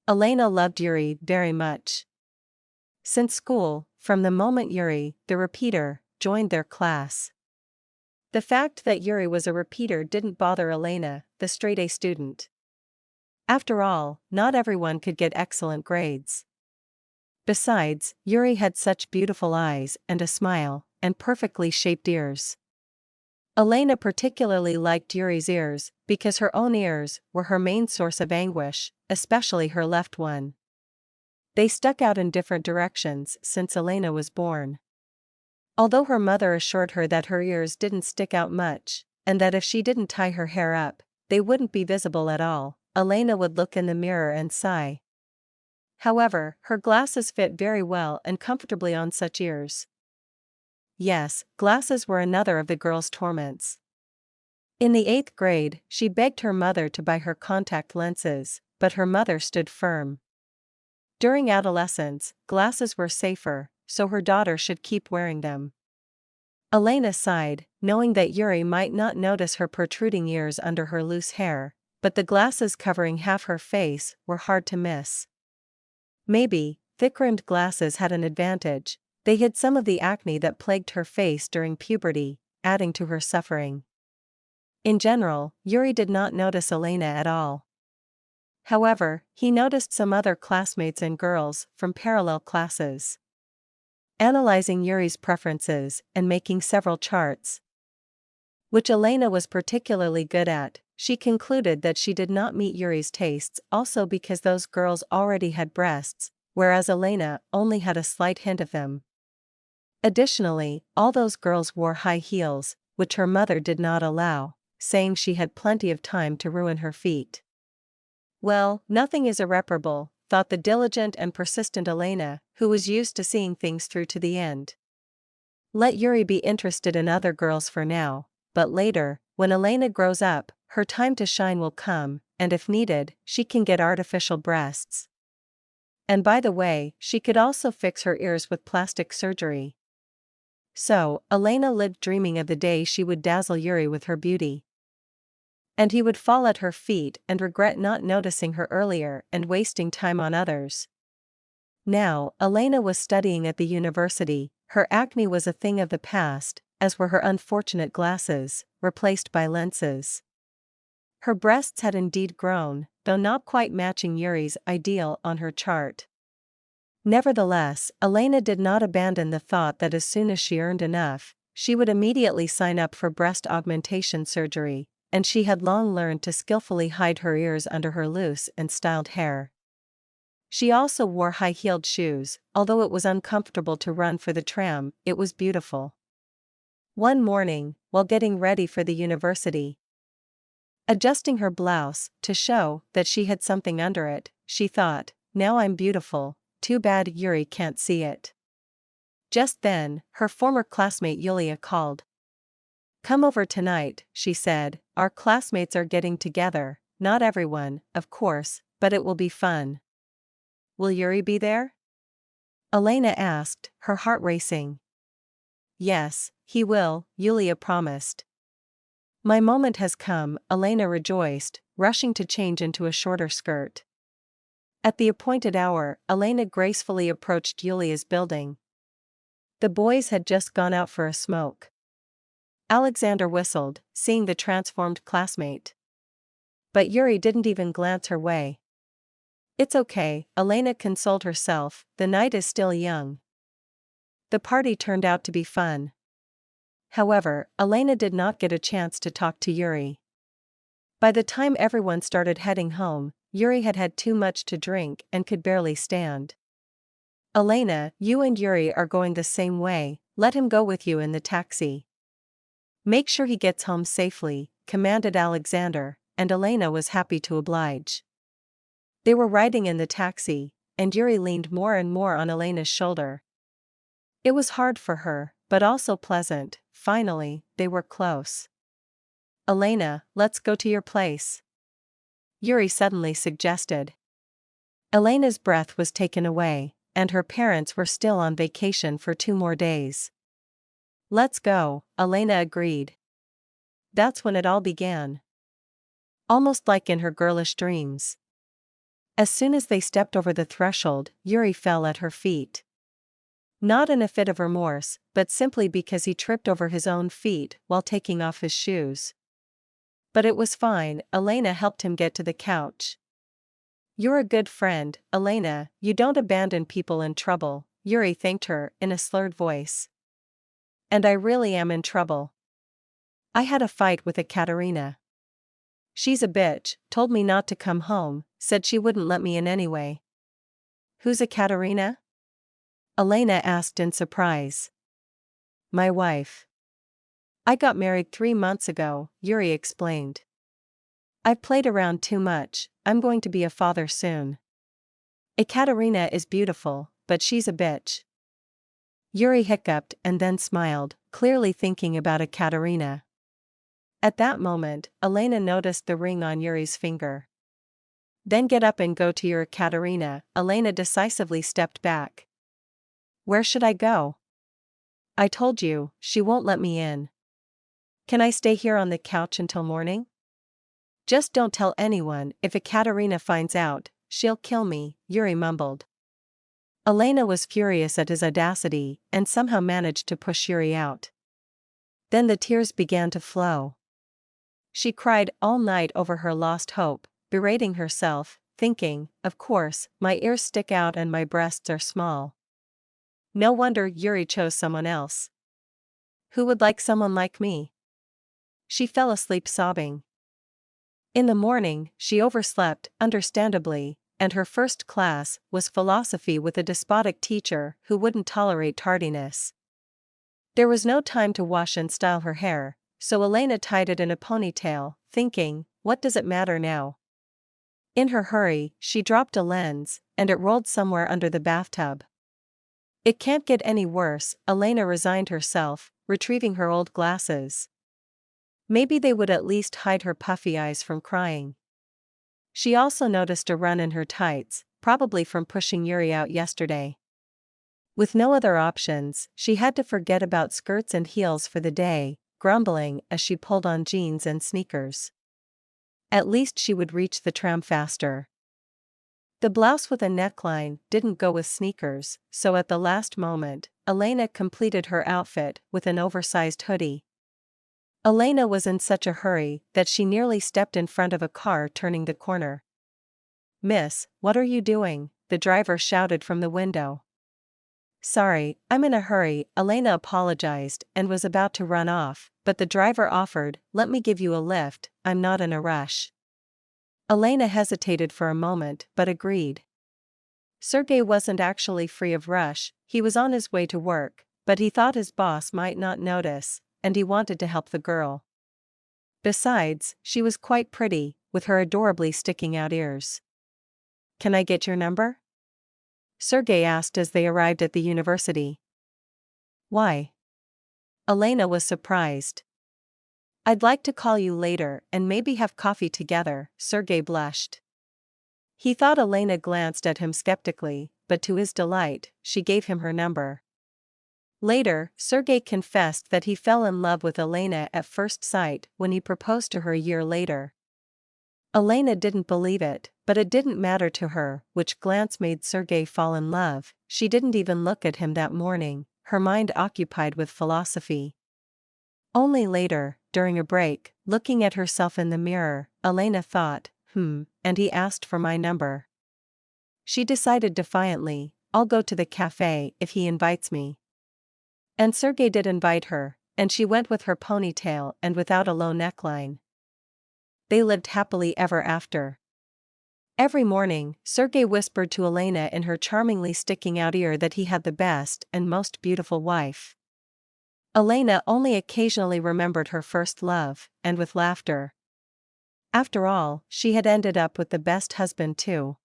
Elena loved Yuri very much. Since school, from the moment Yuri, the repeater, joined their class. The fact that Yuri was a repeater didn't bother Elena, the straight-A student. After all, not everyone could get excellent grades. Besides, Yuri had such beautiful eyes and a smile, and perfectly shaped ears. Elena particularly liked Yuri's ears, because her own ears were her main source of anguish, especially her left one. They stuck out in different directions since Elena was born. Although her mother assured her that her ears didn't stick out much, and that if she didn't tie her hair up, they wouldn't be visible at all, Elena would look in the mirror and sigh. However, her glasses fit very well and comfortably on such ears. Yes, glasses were another of the girl's torments. In the 8th grade, she begged her mother to buy her contact lenses, but her mother stood firm. During adolescence, glasses were safer, so her daughter should keep wearing them. Elena sighed, knowing that Yuri might not notice her protruding ears under her loose hair, but the glasses covering half her face were hard to miss. Maybe, thick-rimmed glasses had an advantage. They hid some of the acne that plagued her face during puberty, adding to her suffering. In general, Yuri did not notice Elena at all. However, he noticed some other classmates and girls from parallel classes. Analyzing Yuri's preferences and making several charts, which Elena was particularly good at, she concluded that she did not meet Yuri's tastes also because those girls already had breasts, whereas Elena only had a slight hint of them. Additionally, all those girls wore high heels, which her mother did not allow, saying she had plenty of time to ruin her feet. Well, nothing is irreparable, thought the diligent and persistent Elena, who was used to seeing things through to the end. Let Yuri be interested in other girls for now, but later, when Elena grows up, her time to shine will come, and if needed, she can get artificial breasts. And by the way, she could also fix her ears with plastic surgery. So, Elena lived dreaming of the day she would dazzle Yuri with her beauty. And he would fall at her feet and regret not noticing her earlier and wasting time on others. Now, Elena was studying at the university, her acne was a thing of the past, as were her unfortunate glasses, replaced by lenses. Her breasts had indeed grown, though not quite matching Yuri's ideal on her chart. Nevertheless, Elena did not abandon the thought that as soon as she earned enough, she would immediately sign up for breast augmentation surgery, and she had long learned to skillfully hide her ears under her loose and styled hair. She also wore high-heeled shoes, although it was uncomfortable to run for the tram, it was beautiful. One morning, while getting ready for the university, adjusting her blouse to show that she had something under it, she thought, now I'm beautiful, too bad Yuri can't see it. Just then, her former classmate Yulia called. Come over tonight, she said, our classmates are getting together, not everyone, of course, but it will be fun. Will Yuri be there? Elena asked, her heart racing. Yes, he will, Yulia promised. My moment has come, Elena rejoiced, rushing to change into a shorter skirt. At the appointed hour, Elena gracefully approached Yulia's building. The boys had just gone out for a smoke. Alexander whistled, seeing the transformed classmate. But Yuri didn't even glance her way. It's okay, Elena consoled herself, the night is still young. The party turned out to be fun. However, Elena did not get a chance to talk to Yuri. By the time everyone started heading home, Yuri had had too much to drink and could barely stand. Elena, you and Yuri are going the same way, let him go with you in the taxi. Make sure he gets home safely, commanded Alexander, and Elena was happy to oblige. They were riding in the taxi, and Yuri leaned more and more on Elena's shoulder. It was hard for her, but also pleasant. Finally, they were close. Elena, let's go to your place, Yuri suddenly suggested. Elena's breath was taken away, and her parents were still on vacation for 2 more days. Let's go, Elena agreed. That's when it all began. Almost like in her girlish dreams. As soon as they stepped over the threshold, Yuri fell at her feet. Not in a fit of remorse, but simply because he tripped over his own feet while taking off his shoes. But it was fine, Elena helped him get to the couch. "You're a good friend, Elena, you don't abandon people in trouble," Yuri thanked her in a slurred voice. "And I really am in trouble. I had a fight with Ekaterina. She's a bitch, told me not to come home, said she wouldn't let me in anyway." "Who's Ekaterina?" Elena asked in surprise. "My wife. I got married 3 months ago," Yuri explained. "I've played around too much, I'm going to be a father soon. Ekaterina is beautiful, but she's a bitch." Yuri hiccuped and then smiled, clearly thinking about Ekaterina. At that moment, Elena noticed the ring on Yuri's finger. "Then get up and go to your Ekaterina," Elena decisively stepped back. "Where should I go?" "I told you, she won't let me in." "Can I stay here on the couch until morning?" "Just don't tell anyone, if Ekaterina finds out, she'll kill me," Yuri mumbled. Elena was furious at his audacity and somehow managed to push Yuri out. Then the tears began to flow. She cried all night over her lost hope, berating herself, thinking, "Of course, my ears stick out and my breasts are small. No wonder Yuri chose someone else. Who would like someone like me?" She fell asleep sobbing. In the morning, she overslept, understandably, and her first class was philosophy with a despotic teacher who wouldn't tolerate tardiness. There was no time to wash and style her hair, so Elena tied it in a ponytail, thinking, "What does it matter now?" In her hurry, she dropped a lens, and it rolled somewhere under the bathtub. "It can't get any worse," Elena resigned herself, retrieving her old glasses. Maybe they would at least hide her puffy eyes from crying. She also noticed a run in her tights, probably from pushing Yuri out yesterday. With no other options, she had to forget about skirts and heels for the day, grumbling as she pulled on jeans and sneakers. At least she would reach the tram faster. The blouse with a neckline didn't go with sneakers, so at the last moment, Elena completed her outfit with an oversized hoodie. Elena was in such a hurry that she nearly stepped in front of a car turning the corner. "Miss, what are you doing?" the driver shouted from the window. "Sorry, I'm in a hurry," Elena apologized and was about to run off, but the driver offered, "Let me give you a lift, I'm not in a rush." Elena hesitated for a moment but agreed. Sergei wasn't actually free of rush, he was on his way to work, but he thought his boss might not notice, and he wanted to help the girl. Besides, she was quite pretty, with her adorably sticking out ears. "Can I get your number?" Sergei asked as they arrived at the university. "Why?" Elena was surprised. "I'd like to call you later and maybe have coffee together," Sergei blushed. He thought Elena glanced at him skeptically, but to his delight, she gave him her number. Later, Sergei confessed that he fell in love with Elena at first sight when he proposed to her a year later. Elena didn't believe it, but it didn't matter to her which glance made Sergei fall in love. She didn't even look at him that morning, her mind occupied with philosophy. Only later, during a break, looking at herself in the mirror, Elena thought, and he asked for my number. She decided defiantly, "I'll go to the cafe if he invites me." And Sergei did invite her, and she went with her ponytail and without a low neckline. They lived happily ever after. Every morning, Sergei whispered to Elena in her charmingly sticking out ear that he had the best and most beautiful wife. Elena only occasionally remembered her first love, and with laughter. After all, she had ended up with the best husband too.